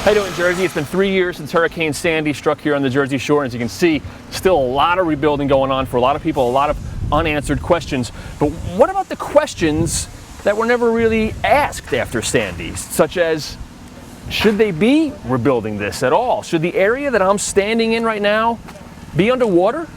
How you doing, Jersey? It's been 3 years since Hurricane Sandy struck here on the Jersey Shore. As you can see, still a lot of rebuilding going on for a lot of people, a lot of unanswered questions. But what about the questions that were never really asked after Sandy, such as, should they be rebuilding this at all? Should the area that I'm standing in right now be underwater?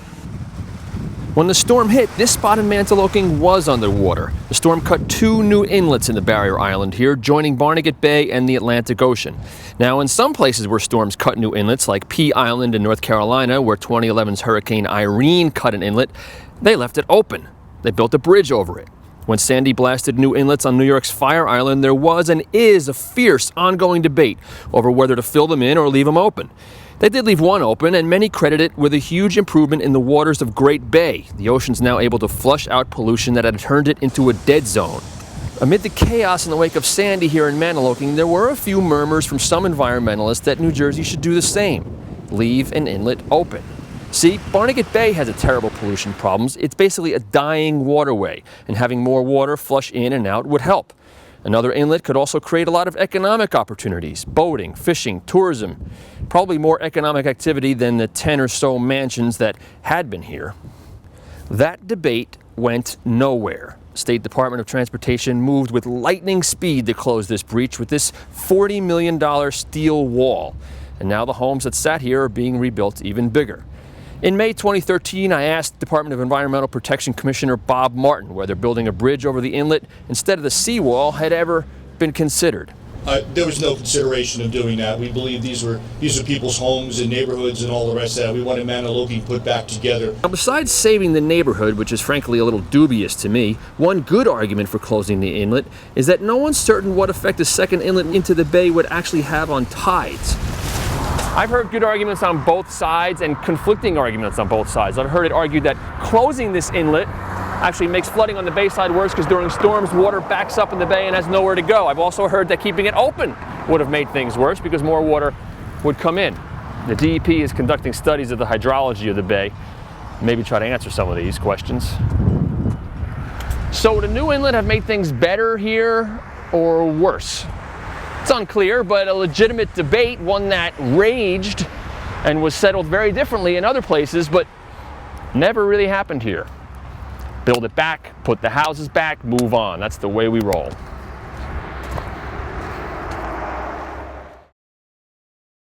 When the storm hit, this spot in Mantoloking was underwater. The storm cut 2 new inlets in the barrier island here, joining Barnegat Bay and the Atlantic Ocean. Now, in some places where storms cut new inlets, like Pea Island in North Carolina, where 2011's Hurricane Irene cut an inlet, they left it open. They built a bridge over it. When Sandy blasted new inlets on New York's Fire Island, there was and is a fierce ongoing debate over whether to fill them in or leave them open. They did leave one open, and many credit it with a huge improvement in the waters of Great Bay. The ocean's now able to flush out pollution that had turned it into a dead zone. Amid the chaos in the wake of Sandy here in Mantoloking, there were a few murmurs from some environmentalists that New Jersey should do the same. Leave an inlet open. See, Barnegat Bay has a terrible pollution problems. It's basically a dying waterway, and having more water flush in and out would help. Another inlet could also create a lot of economic opportunities: boating, fishing, tourism. Probably more economic activity than the 10 or so mansions that had been here. That debate went nowhere. State Department of Transportation moved with lightning speed to close this breach with this $40 million steel wall. And now the homes that sat here are being rebuilt even bigger. In May 2013, I asked Department of Environmental Protection Commissioner Bob Martin whether building a bridge over the inlet instead of the seawall had ever been considered. There was no consideration of doing that. We believe these are people's homes and neighborhoods and all the rest of that. We wanted Mantoloking put back together. Now, besides saving the neighborhood, which is frankly a little dubious to me, one good argument for closing the inlet is that no one's certain what effect a second inlet into the bay would actually have on tides. I've heard good arguments on both sides and conflicting arguments on both sides. I've heard it argued that closing this inlet actually makes flooding on the bayside worse because during storms, water backs up in the bay and has nowhere to go. I've also heard that keeping it open would have made things worse because more water would come in. The DEP is conducting studies of the hydrology of the bay. Maybe try to answer some of these questions. So would a new inlet have made things better here or worse? It's unclear, but a legitimate debate, one that raged and was settled very differently in other places, but never really happened here. Build it back, put the houses back, move on. That's the way we roll.